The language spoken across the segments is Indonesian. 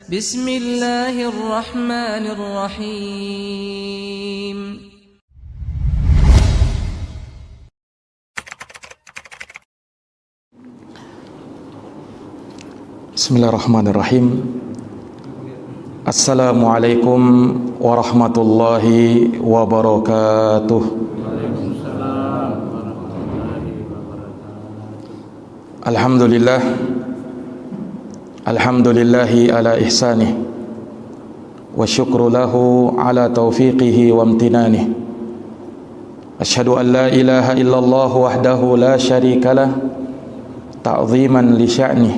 Bismillahirrahmanirrahim. Bismillahirrahmanirrahim. Assalamualaikum warahmatullahi wabarakatuh. Alhamdulillah. Alhamdulillahi ala ihsanih wa syukru lahu ala taufiqihi wa amtinanih. Asyhadu an la ilaha illallah wahdahu la syarika lah ta'ziman li sya'nih,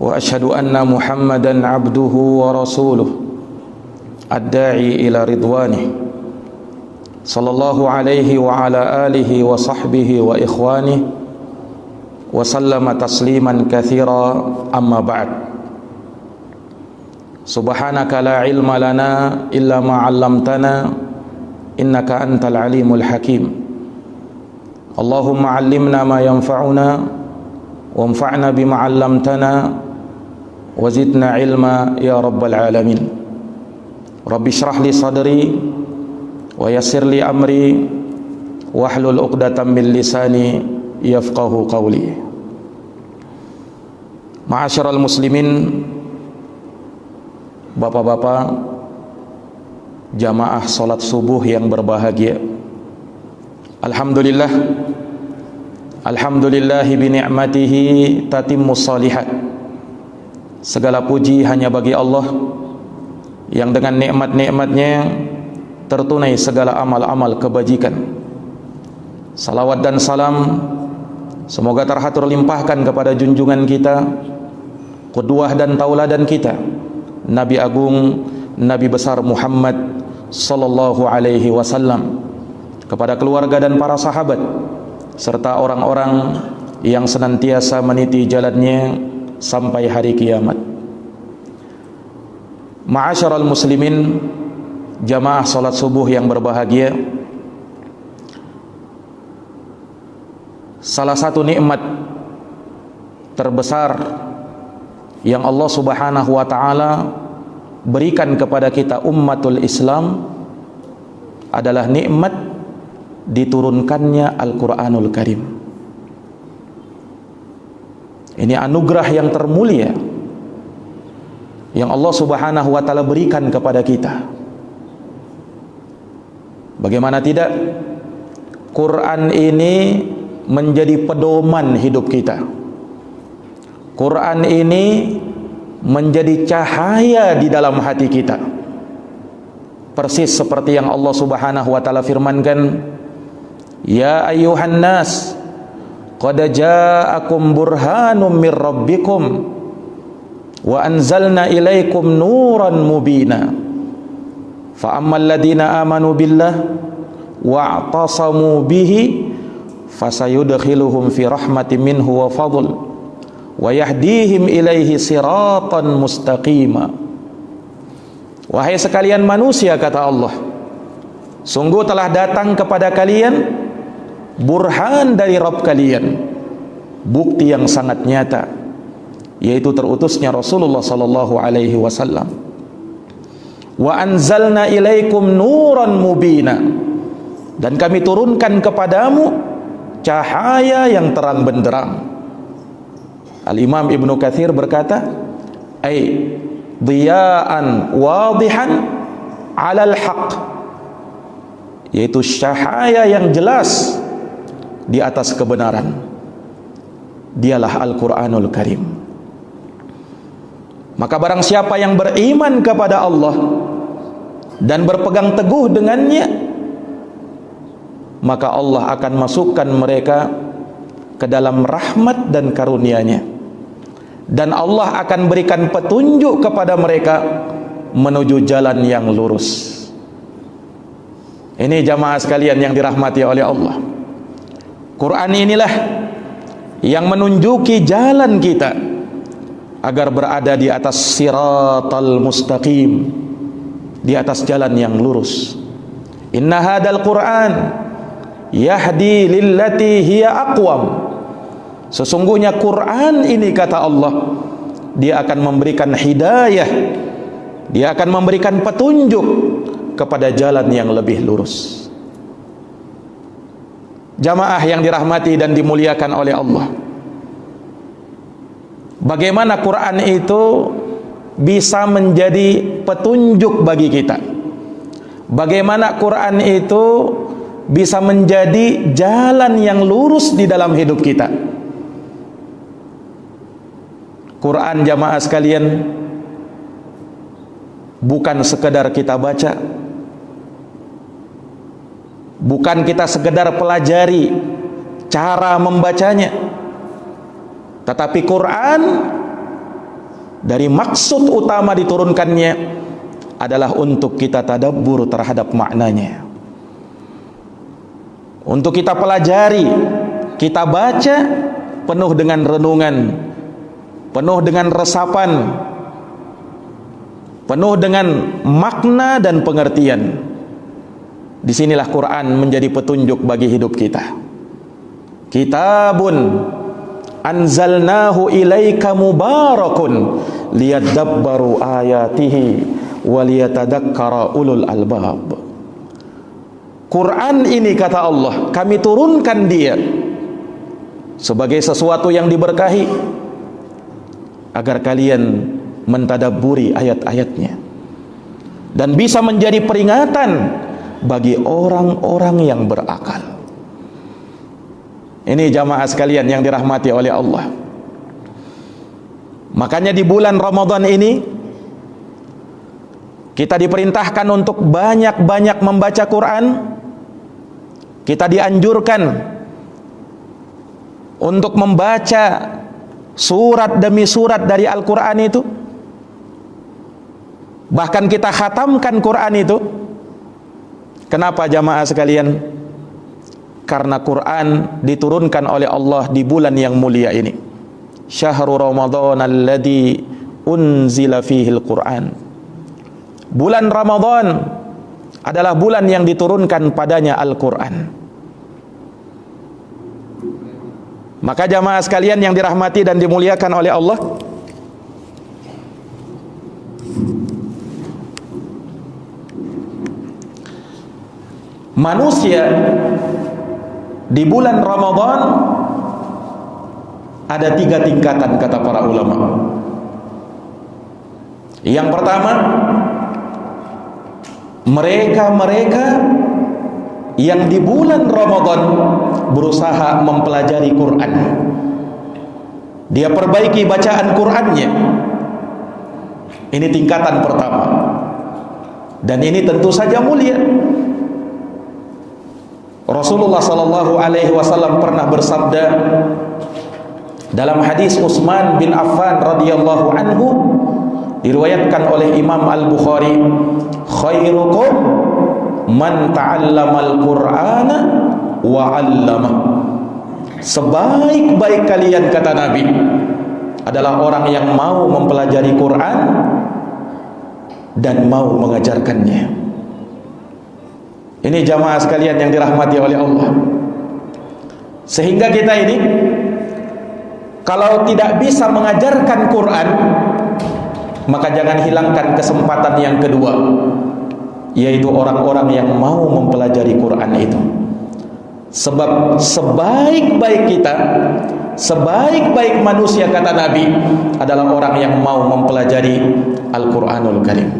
wa asyhadu anna Muhammadan abduhu wa rasuluh ad-da'i ila ridwanih, sallallahu alaihi wa ala alihi wa sahbihi wa ikhwanih wa sallama tasliman katsira, amma ba'd. Subhanaka la ilma lana illa ma 'allamtana innaka antal alimul hakim. Allahumma 'allimna ma yanfa'una wanfa'na bima 'allamtana wa zidna ilma ya rabbal alamin. Rabbi shrah li sadri wa yassir li amri wahlul 'uqdatam min lisani yafqahu qawli. Ma'asyiral muslimin, bapak-bapak, jamaah salat subuh yang berbahagia. Alhamdulillah, alhamdulillahi bi ni'matihi tatimmus shalihat. Segala puji hanya bagi Allah yang dengan nikmat-nikmatnya tertunai segala amal-amal kebajikan. Salawat dan salam semoga terhatur limpahkan kepada junjungan kita, qudwah dan tauladan kita, Nabi Agung, Nabi besar Muhammad sallallahu alaihi wasallam, kepada keluarga dan para sahabat serta orang-orang yang senantiasa meniti jalannya sampai hari kiamat. Ma'asyiral muslimin, jamaah salat subuh yang berbahagia, salah satu nikmat terbesar yang Allah Subhanahu wa taala berikan kepada kita ummatul Islam adalah nikmat diturunkannya Al-Qur'anul Karim. Ini anugerah yang termulia yang Allah Subhanahu wa taala berikan kepada kita. Bagaimana tidak, Quran ini menjadi pedoman hidup kita. Quran ini menjadi cahaya di dalam hati kita, persis seperti yang Allah Subhanahu wa taala firmankan, ya ayyuhan nas qad ja'akum burhanum mir rabbikum wa anzalna ilaikum nuran mubina fa ammal ladina amanu billah wa'tasamu bihi fasayudkhiluhum fi rahmatin minhu wa fadl wa yahdihim ilaihi siratan mustaqima. Wahai sekalian manusia, kata Allah, sungguh telah datang kepada kalian burhan dari Rabb kalian, bukti yang sangat nyata, yaitu terutusnya Rasulullah sallallahu alaihi wasallam. Wa anzalna ilaikum nuran mubina, dan kami turunkan kepadamu cahaya yang terang benderang. Al-Imam Ibnu Katsir berkata, ay diya'an wadihan 'alal haqq, yaitu cahaya yang jelas di atas kebenaran. Dialah Al-Qur'anul Karim. Maka barang siapa yang beriman kepada Allah dan berpegang teguh dengannya, maka Allah akan masukkan mereka ke dalam rahmat dan karunia-Nya, dan Allah akan berikan petunjuk kepada mereka menuju jalan yang lurus. Ini jamaah sekalian yang dirahmati oleh Allah, Quran inilah yang menunjuki jalan kita agar berada di atas siratal mustaqim, di atas jalan yang lurus. Inna hadal Quran yahdi lillati hiya aqwam. Sesungguhnya Quran ini, kata Allah, Dia akan memberikan hidayah, Dia akan memberikan petunjuk kepada jalan yang lebih lurus. Jamaah yang dirahmati dan dimuliakan oleh Allah, bagaimana Quran itu bisa menjadi petunjuk bagi kita? Bagaimana Quran itu bisa menjadi jalan yang lurus di dalam hidup kita? Quran, jamaah sekalian, bukan sekedar kita baca, bukan kita sekedar pelajari cara membacanya, tetapi Quran dari maksud utama diturunkannya adalah untuk kita tadabbur terhadap maknanya, untuk kita pelajari, kita baca penuh dengan renungan, penuh dengan resapan, penuh dengan makna dan pengertian. Disinilah Quran menjadi petunjuk bagi hidup kita. Kitabun anzalnahu ilaika mubarakun liyadabbaru ayatihi waliyatadakkara ulul albab. Quran ini, kata Allah, kami turunkan dia sebagai sesuatu yang diberkahi agar kalian mentadabburi ayat-ayatnya dan bisa menjadi peringatan bagi orang-orang yang berakal. Ini jamaah sekalian yang dirahmati oleh Allah. Makanya di bulan Ramadan ini kita diperintahkan untuk banyak-banyak membaca Quran. Kita dianjurkan untuk membaca surat demi surat dari Al-Quran itu. Bahkan kita khatamkan Quran itu. Kenapa jamaah sekalian? Karena Quran diturunkan oleh Allah di bulan yang mulia ini. Syahrul Ramadan alladzi unzila fihil Quran. Bulan Ramadan adalah bulan yang diturunkan padanya Al-Quran. Maka jamaah sekalian yang dirahmati dan dimuliakan oleh Allah, manusia di bulan Ramadan ada 3 tingkatan, kata para ulama. Yang pertama, mereka-mereka yang di bulan Ramadan berusaha mempelajari Quran. Dia perbaiki bacaan Qurannya. Ini tingkatan pertama. Dan ini tentu saja mulia. Rasulullah sallallahu alaihi wasallam pernah bersabda dalam hadis Utsman bin Affan radhiyallahu anhu, diriwayatkan oleh Imam Al-Bukhari, khairukum man ta'allamal Qur'ana wa 'allama. Sebaik-baik kalian, kata Nabi, adalah orang yang mau mempelajari Quran dan mau mengajarkannya. Ini jamaah sekalian yang dirahmati oleh Allah. Sehingga kita ini kalau tidak bisa mengajarkan Quran, maka jangan hilangkan kesempatan yang kedua, yaitu orang-orang yang mau mempelajari Quran itu. Sebab sebaik-baik kita, sebaik-baik manusia, kata Nabi, adalah orang yang mau mempelajari Al-Quranul Karim.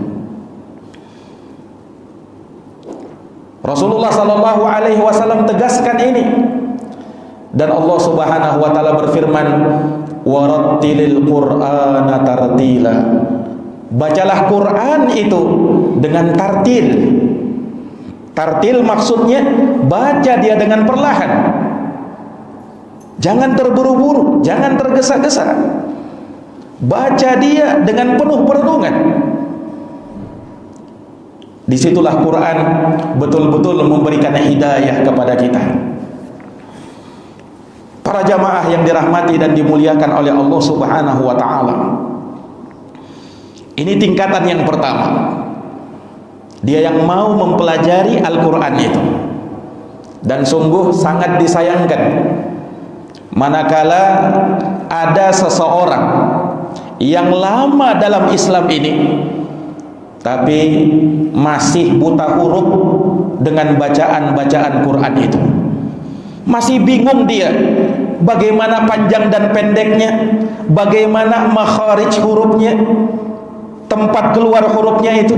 Rasulullah sallallahu alaihi wasallam tegaskan ini, dan Allah Subhanahu wa taala berfirman, warattilil Qur'ana tartila. Bacalah Quran itu dengan tartil. Tartil maksudnya baca dia dengan perlahan. Jangan terburu-buru, jangan tergesa-gesa. Baca dia dengan penuh perenungan. Disitulah Quran betul-betul memberikan hidayah kepada kita. Para jamaah yang dirahmati dan dimuliakan oleh Allah Subhanahu wa taala, ini tingkatan yang pertama. Dia yang mau mempelajari Al-Quran itu. Dan sungguh sangat disayangkan manakala ada seseorang yang lama dalam Islam ini, tapi masih buta huruf dengan bacaan-bacaan Quran itu. Masih bingung dia bagaimana panjang dan pendeknya, bagaimana makharij hurufnya, tempat keluar hurufnya itu,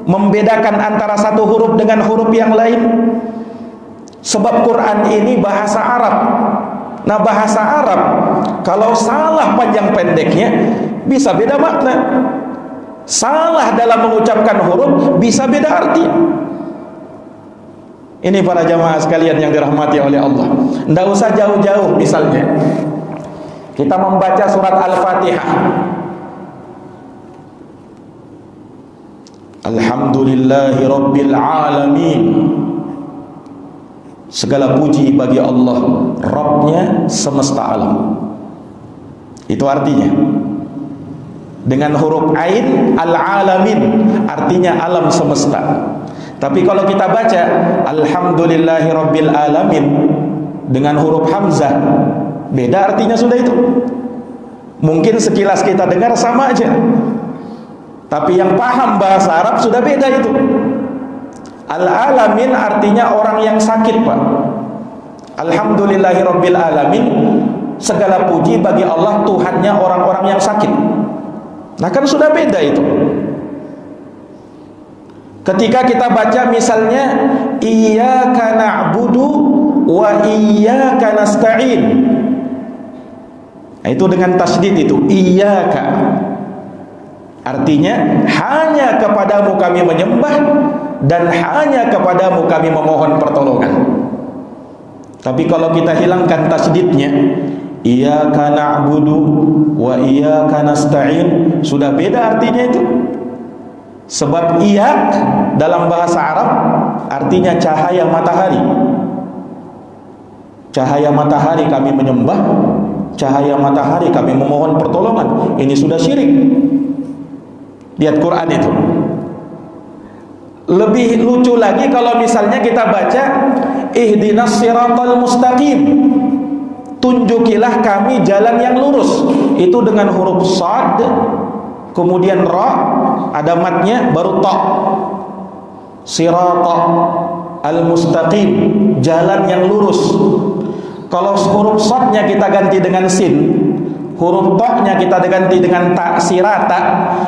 membedakan antara satu huruf dengan huruf yang lain. Sebab Quran ini bahasa Arab. Nah, bahasa Arab kalau salah panjang pendeknya bisa beda makna. Salah dalam mengucapkan huruf bisa beda arti. Ini para jamaah sekalian yang dirahmati oleh Allah. Tidak usah jauh-jauh, misalnya kita membaca surat Al-Fatihah. Alhamdulillahi Rabbil Alamin. Segala puji bagi Allah, Rabbnya semesta alam. Itu artinya. Dengan huruf Ain, Al-Alamin, artinya alam semesta. Tapi kalau kita baca Alhamdulillahi Rabbil Alamin dengan huruf Hamzah, beda artinya sudah itu. Mungkin sekilas kita dengar sama aja, tapi yang paham bahasa Arab sudah beda itu. Al-Alamin artinya orang yang sakit, Pak. Alhamdulillahi Rabbil Alamin, segala puji bagi Allah, Tuhannya orang-orang yang sakit. Nah, kan sudah beda itu. Ketika kita baca misalnya Iyyaka na'budu wa iyyaka nasta'in, nah, itu dengan tasydid itu, iyyaka, artinya hanya kepadamu kami menyembah dan hanya kepadamu kami memohon pertolongan. Tapi kalau kita hilangkan tasydidnya, Iyyaka na'budu wa iyyaka nasta'in, sudah beda artinya itu. Sebab iyak dalam bahasa Arab artinya cahaya matahari. Cahaya matahari kami menyembah, cahaya matahari kami memohon pertolongan. Ini sudah syirik. Lihat Quran itu. Lebih lucu lagi kalau misalnya kita baca Ihdinas siratal mustaqim, tunjukilah kami jalan yang lurus. Itu dengan huruf shad, kemudian ra, ada matnya, baru ta. Sirata al-mustaqim, jalan yang lurus. Kalau huruf shadnya kita ganti dengan sin, huruf ta-nya kita ganti dengan ta, sirata,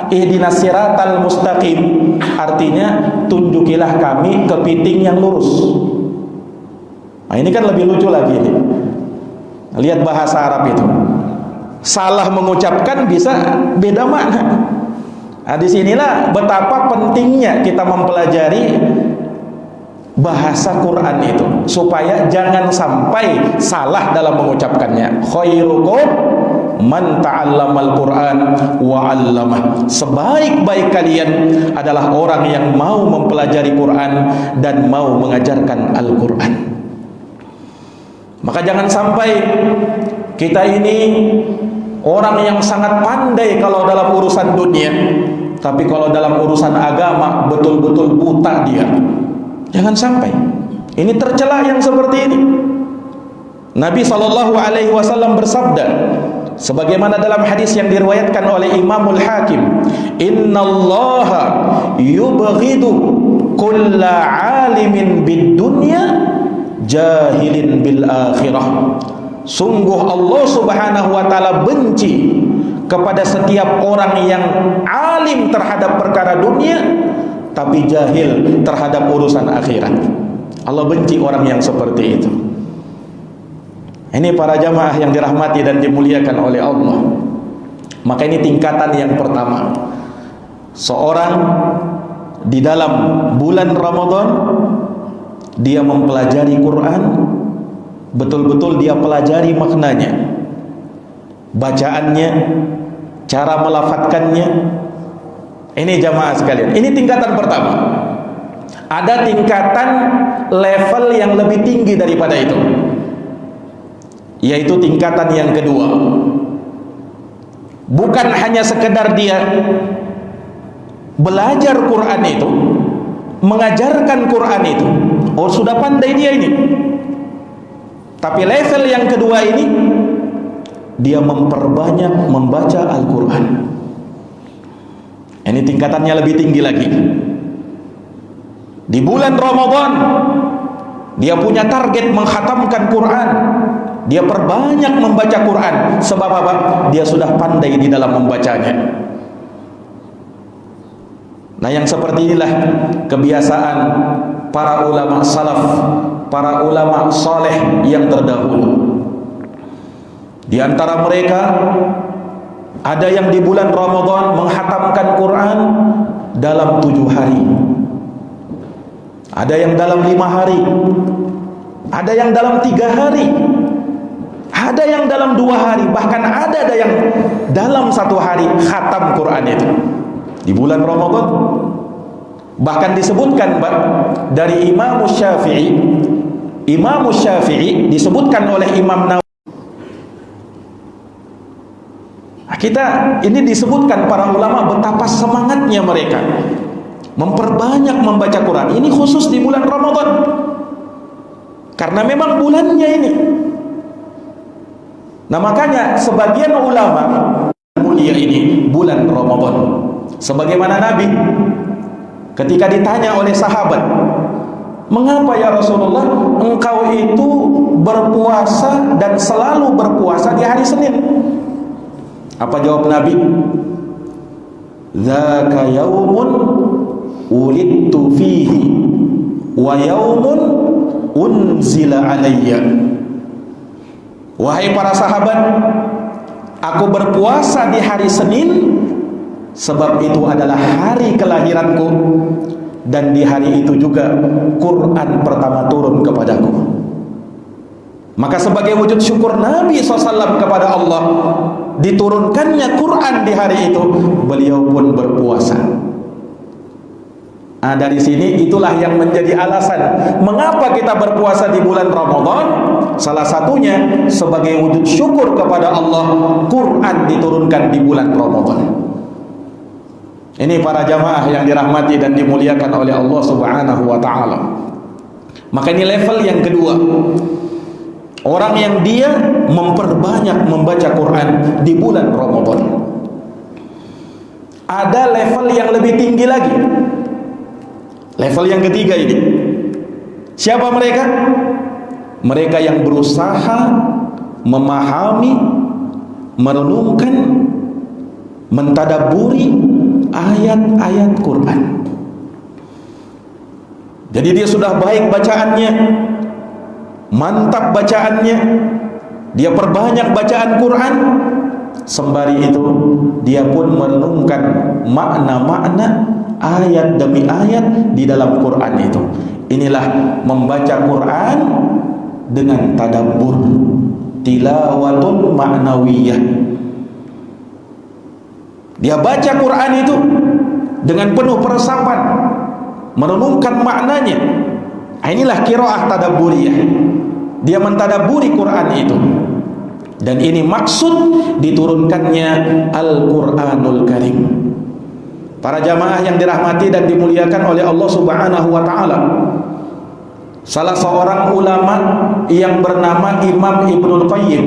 ihdinas siratal mustaqim, artinya tunjukilah kami kepiting yang lurus. Nah, ini kan lebih lucu lagi ini. Lihat bahasa Arab itu. Salah mengucapkan bisa beda makna. Nah, disinilah betapa pentingnya kita mempelajari bahasa Quran itu, supaya jangan sampai salah dalam mengucapkannya. Khairukum man ta'allamal Quran wa 'allamah. Sebaik-baik kalian adalah orang yang mau mempelajari Quran dan mau mengajarkan Al-Quran. Maka jangan sampai kita ini orang yang sangat pandai kalau dalam urusan dunia, tapi kalau dalam urusan agama betul-betul buta dia. Jangan sampai. Ini tercela yang seperti ini. Nabi SAW bersabda, sebagaimana dalam hadis yang diriwayatkan oleh Imamul Hakim, Innallaha yubghidu kulla alimin bid dunya jahilin bil akhirah. Sungguh Allah Subhanahu wa taala benci kepada setiap orang yang alim terhadap perkara dunia tapi jahil terhadap urusan akhirat. Allah benci orang yang seperti itu. Ini para jamaah yang dirahmati dan dimuliakan oleh Allah. Maka ini tingkatan yang pertama. Seorang di dalam bulan Ramadan dia mempelajari Quran, betul-betul dia pelajari maknanya, bacaannya, cara melafatkannya. Ini jamaah sekalian, ini tingkatan pertama. Ada tingkatan level yang lebih tinggi daripada itu, yaitu tingkatan yang kedua. Bukan hanya sekedar dia belajar Quran itu, mengajarkan Quran itu, oh sudah pandai dia ini. Tapi level yang kedua ini, dia memperbanyak membaca Al-Quran. Ini tingkatannya lebih tinggi lagi. Di bulan Ramadan dia punya target menghatamkan Quran. Dia perbanyak membaca Quran. Sebab apa? Dia sudah pandai di dalam membacanya. Nah, yang seperti inilah kebiasaan para ulama salaf, para ulama saleh yang terdahulu. Di antara mereka ada yang di bulan Ramadan menghatamkan Quran dalam 7 hari. Ada yang dalam 5 hari. Ada yang dalam 3 hari. Ada yang dalam 2 hari. Bahkan ada yang dalam 1 hari khatam Quran itu di bulan Ramadan. Bahkan disebutkan dari Imam Syafi'i. Imam Syafi'i disebutkan oleh Imam Nawawi. Kita ini disebutkan para ulama betapa semangatnya mereka memperbanyak membaca Quran. Ini khusus di bulan Ramadan, karena memang bulannya ini. Nah, makanya sebagian ulama mulia ini bulan Ramadan. Sebagaimana Nabi ketika ditanya oleh sahabat, "Mengapa ya Rasulullah engkau itu berpuasa dan selalu berpuasa di hari Senin?" Apa jawab Nabi? "Dzaka yaumun ulidtu fihi wa yaumun unzila alayya." Wahai para sahabat, aku berpuasa di hari Senin sebab itu adalah hari kelahiranku, dan di hari itu juga Quran pertama turun kepadaku. Maka sebagai wujud syukur Nabi SAW kepada Allah, diturunkannya Quran di hari itu, beliau pun berpuasa. Nah, dari sini itulah yang menjadi alasan mengapa kita berpuasa di bulan Ramadan. Salah satunya sebagai wujud syukur kepada Allah, Quran diturunkan di bulan Ramadan. Ini para jamaah yang dirahmati dan dimuliakan oleh Allah Subhanahu wa taala. Maka ini level yang kedua. Orang yang dia memperbanyak membaca Quran di bulan Ramadan. Ada level yang lebih tinggi lagi. Level yang ketiga ini. Siapa mereka? Mereka yang berusaha memahami, merenungkan, mentadaburi ayat-ayat Quran. Jadi dia sudah baik bacaannya, mantap bacaannya, dia perbanyak bacaan Quran. Sembari itu dia pun merenungkan makna-makna ayat demi ayat di dalam Quran itu. Inilah membaca Quran dengan tadabbur, tilawatun ma'nawiyah. Dia baca Quran itu dengan penuh peresapan, merenungkan maknanya. Inilah qiraah tadabburiyah. Dia mentadaburi Quran itu. Dan ini maksud diturunkannya Al-Quranul Karim. Para jamaah yang dirahmati dan dimuliakan oleh Allah Subhanahu wa taala. Salah seorang ulama yang bernama Imam Ibnul Qayyim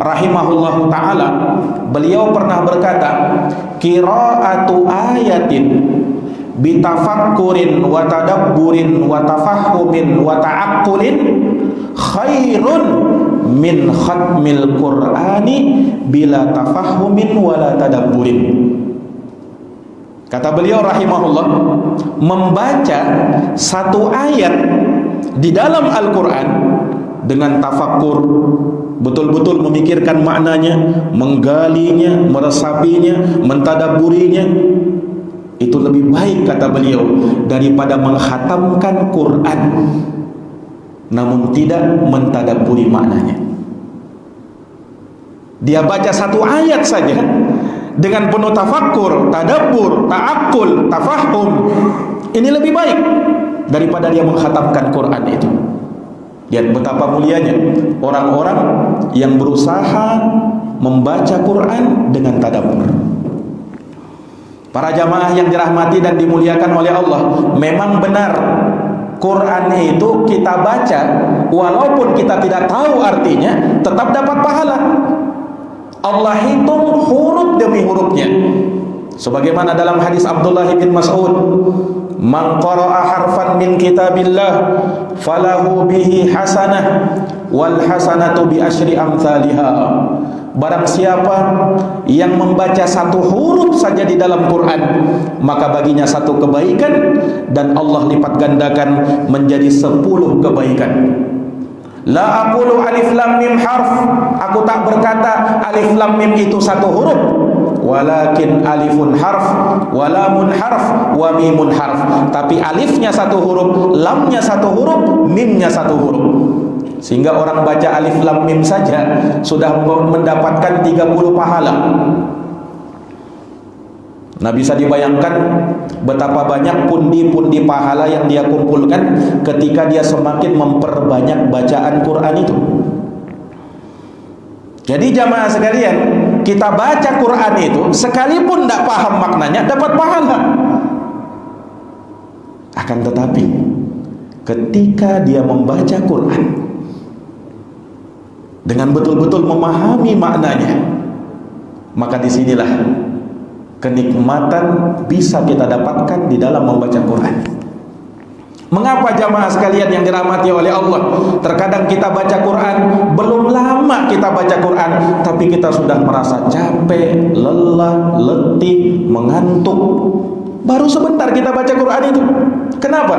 rahimahullahu taala, beliau pernah berkata, "Qira'atu ayatin bitafakkurin wa tadabburin wa tafahhumin wa ta'aqqulin khairun min khatmil Qur'ani bila tafahhumin wala tadabburin." Kata beliau rahimahullah, membaca satu ayat di dalam Al-Quran dengan tafakkur, betul-betul memikirkan maknanya, menggalinya, meresapinya, mentadaburinya, itu lebih baik kata beliau daripada menghatamkan Quran namun tidak mentadaburi maknanya. Dia baca satu ayat saja dengan penuh tafakkur, tadabbur, ta'aqqul, tafahum, ini lebih baik daripada dia menghatamkan Quran itu. Lihat betapa mulianya orang-orang yang berusaha membaca Quran dengan tadabbur. Para jamaah yang dirahmati dan dimuliakan oleh Allah, memang benar Quran itu kita baca walaupun kita tidak tahu artinya tetap dapat pahala. Allah hitung huruf demi hurufnya. Sebagaimana dalam hadis Abdullah bin Mas'ud, "Man qara'a harfan min kitabillah falahu bihi hasanah wal hasanatu bi asyri amsalha." Barang siapa yang membaca satu huruf saja di dalam Quran, maka baginya satu kebaikan dan Allah lipat gandakan menjadi 10 kebaikan. La aqulu alif lam mim harf, aku tak berkata alif lam mim itu satu huruf, walakin alifun harf, wa lamun harf, wa mimun harf. Tapi alifnya satu huruf, lamnya satu huruf, mimnya satu huruf. Sehingga orang baca alif lam mim saja sudah mendapatkan 30 pahala. Nah, bisa dibayangkan betapa banyak pundi-pundi pahala yang dia kumpulkan ketika dia semakin memperbanyak bacaan Quran itu. Jadi jamaah sekalian, kita baca Quran itu sekalipun tidak paham maknanya dapat pahala. Akan tetapi ketika dia membaca Quran dengan betul-betul memahami maknanya, maka disinilah kenikmatan bisa kita dapatkan di dalam membaca Quran. Mengapa jamaah sekalian yang dirahmati oleh Allah, terkadang kita baca Quran, belum lama kita baca Quran, tapi kita sudah merasa capek, lelah, letih, mengantuk. Baru sebentar kita baca Quran itu. Kenapa?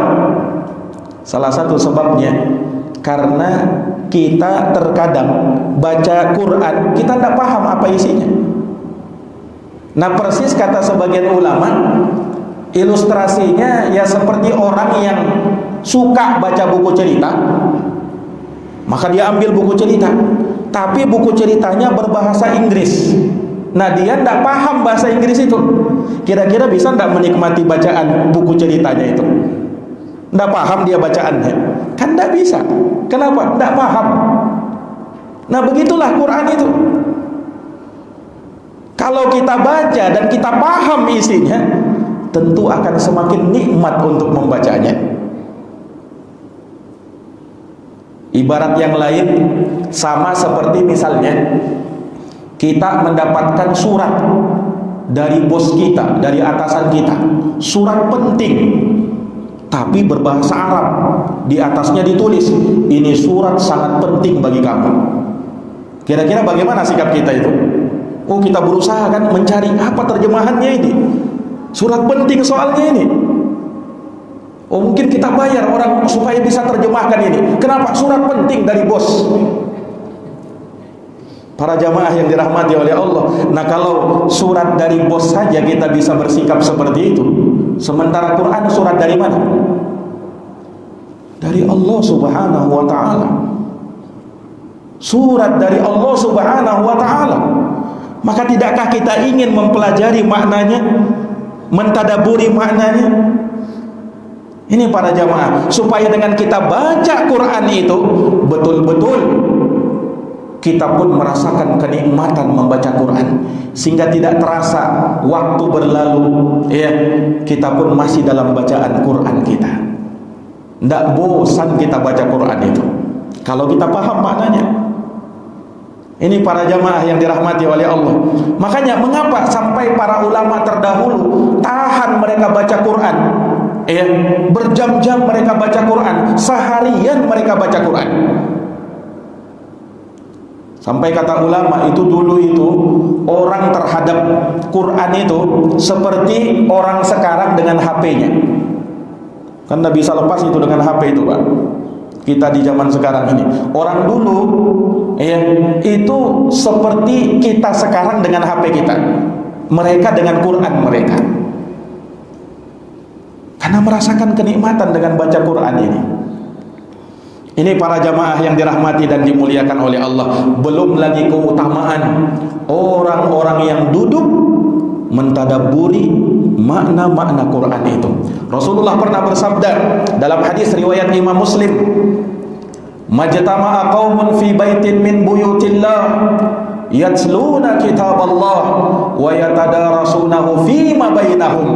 Salah satu sebabnya karena kita terkadang baca Quran, kita tidak paham apa isinya. Nah, persis kata sebagian ulama, ilustrasinya ya seperti orang yang suka baca buku cerita, maka dia ambil buku cerita, tapi buku ceritanya berbahasa Inggris. Nah, dia tidak paham bahasa Inggris itu. Kira-kira bisa tidak menikmati bacaan buku ceritanya itu? Tidak paham dia bacaannya, kan tidak bisa. Kenapa? Tidak paham. Nah, begitulah Quran itu. Kalau kita baca dan kita paham isinya, tentu akan semakin nikmat untuk membacanya. Ibarat yang lain, sama seperti misalnya kita mendapatkan surat dari bos kita, dari atasan kita, surat penting, tapi berbahasa Arab. Di atasnya ditulis, ini surat sangat penting bagi kamu. Kira-kira bagaimana sikap kita itu? Oh, kita berusaha kan mencari apa terjemahannya ini. Surat penting soalnya ini. Oh, mungkin kita bayar orang supaya bisa terjemahkan ini. Kenapa? Surat penting dari bos. Para jamaah yang dirahmati oleh Allah. Nah, kalau surat dari bos saja kita bisa bersikap seperti itu, sementara Quran surat dari mana? Dari Allah Subhanahu wa ta'ala. Surat dari Allah Subhanahu wa ta'ala. Maka tidakkah kita ingin mempelajari maknanya, mentadaburi maknanya? Ini para jamaah, supaya dengan kita baca Quran itu betul-betul kita pun merasakan kenikmatan membaca Quran, sehingga tidak terasa waktu berlalu, ya, kita pun masih dalam bacaan Quran kita. Tidak bosan kita baca Quran itu kalau kita paham maknanya. Ini para jamaah yang dirahmati oleh Allah. Makanya mengapa sampai para ulama terdahulu tahan mereka baca Quran, ya, berjam-jam mereka baca Quran, seharian mereka baca Quran. Sampai kata ulama itu dulu itu orang terhadap Quran itu seperti orang sekarang dengan HP-nya. Kan tidak bisa lepas itu dengan HP itu, Pak. Kita di zaman sekarang ini, orang dulu ya itu seperti kita sekarang dengan HP kita, mereka dengan Quran mereka, karena merasakan kenikmatan dengan baca Quran ini. Ini para jamaah yang dirahmati dan dimuliakan oleh Allah. Belum lagi keutamaan orang-orang yang duduk mentadabburi makna-makna Quran itu. Rasulullah pernah bersabda dalam hadis riwayat Imam Muslim, "Majtama'a qaumun fi baitin min buyutillah yatluna kitaballah wa yatadarasunahu fima bainahum."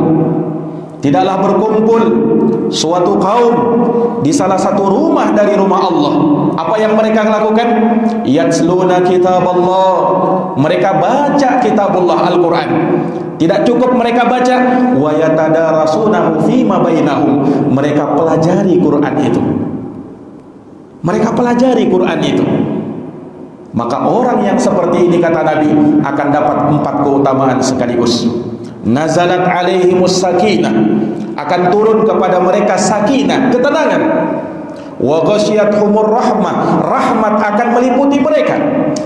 Tidaklah berkumpul suatu kaum di salah satu rumah dari rumah Allah. Apa yang mereka lakukan? Yatsluna kitab Allah. Mereka baca kitabullah, Al-Quran. Tidak cukup mereka baca, wa yatadarasunahu fima bainahum. Mereka pelajari Quran itu. Mereka pelajari Quran itu. Maka orang yang seperti ini, kata Nabi, akan dapat 4 keutamaan sekaligus. Nazalat alaihimus sakinah, akan turun kepada mereka sakinah, ketenangan. Wa ghasyiyatuhumur rahmah, rahmat akan meliputi mereka.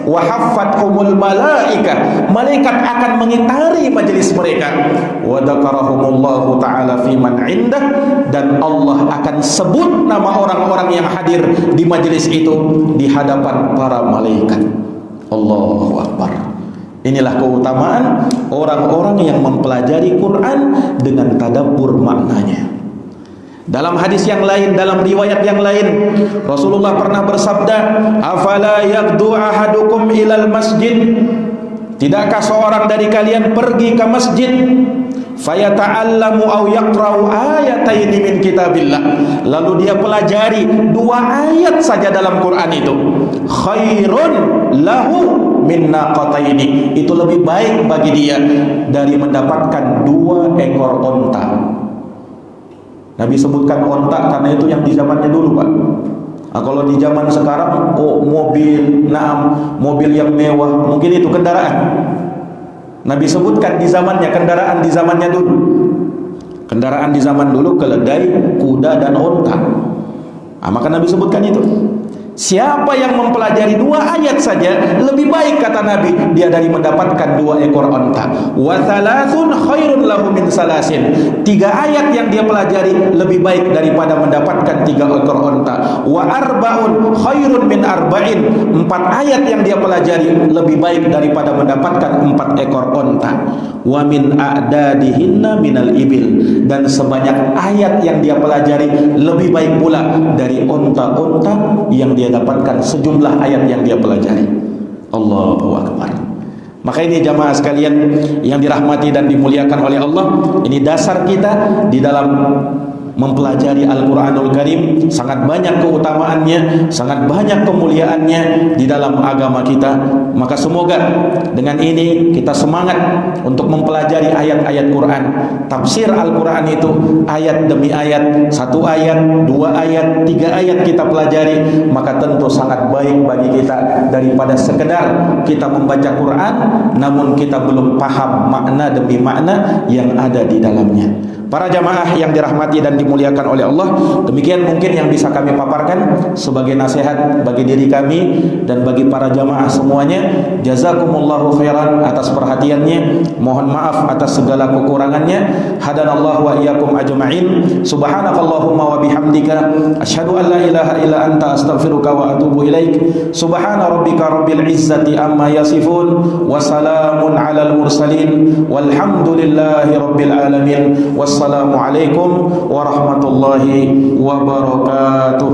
Wa haffathumul malaika, malaikat akan mengitari majelis mereka. Wa dzakarahumullahu taala fi man indah, dan Allah akan sebut nama orang-orang yang hadir di majelis itu di hadapan para malaikat. Allahu akbar. Inilah keutamaan orang-orang yang mempelajari Quran dengan tadabbur maknanya. Dalam hadis yang lain, dalam riwayat yang lain, Rasulullah pernah bersabda, afala yaqdu ahadukum ilal masjid, tidakkah seorang dari kalian pergi ke masjid, fayata'allamu aw yaqra'u ayataini min kitabillah, lalu dia pelajari 2 ayat saja dalam Quran itu, khairun lahu min naqataini, itu lebih baik bagi dia dari mendapatkan 2 ekor onta. Nabi sebutkan onta karena itu yang di zamannya dulu, Pak. Nah, kalau di zaman sekarang, mobil, mobil yang mewah, mungkin itu kendaraan. Nabi sebutkan di zamannya, kendaraan di zamannya dulu. Kendaraan di zaman dulu keledai, kuda, dan onta. Nah, maka Nabi sebutkan itu. Siapa yang mempelajari 2 ayat saja, lebih baik, kata Nabi, dia dari mendapatkan 2 ekor onta. Wa thalathun khairun lahu min salasin, 3 ayat yang dia pelajari lebih baik daripada mendapatkan 3 ekor onta. Wa arba'un khairun min arba'in, 4 ayat yang dia pelajari lebih baik daripada mendapatkan 4 ekor onta. Wa min a'dadihinna minal ibil, dan sebanyak ayat yang dia pelajari lebih baik pula dari onta-onta yang dia dapatkan sejumlah ayat yang dia pelajari. Allahu akbar. Maka ini jamaah sekalian yang dirahmati dan dimuliakan oleh Allah, ini dasar kita di dalam mempelajari Al-Quranul Karim. Sangat banyak keutamaannya, sangat banyak kemuliaannya di dalam agama kita. Maka semoga dengan ini kita semangat untuk mempelajari ayat-ayat Quran. Tafsir Al-Quran itu ayat demi ayat, 1 ayat, 2 ayat, 3 ayat kita pelajari, maka tentu sangat baik bagi kita daripada sekedar kita membaca Quran namun kita belum paham makna demi makna yang ada di dalamnya. Para jamaah yang dirahmati dan dimuliakan oleh Allah, demikian mungkin yang bisa kami paparkan sebagai nasihat bagi diri kami dan bagi para jamaah semuanya. Jazakumullahu khairan atas perhatiannya. Mohon maaf atas segala kekurangannya. Hadanallahu wa iyyakum ajma'in. Subhanakallahumma wa bihamdika asyhadu an la ilaha illa anta astaghfiruka wa atubu ilaik. Subhana rabbika rabbil izzati amma yasifun wa salamun alal mursalin walhamdulillahi rabbil alamin. Wassalamualaikum warahmatullahi wabarakatuh.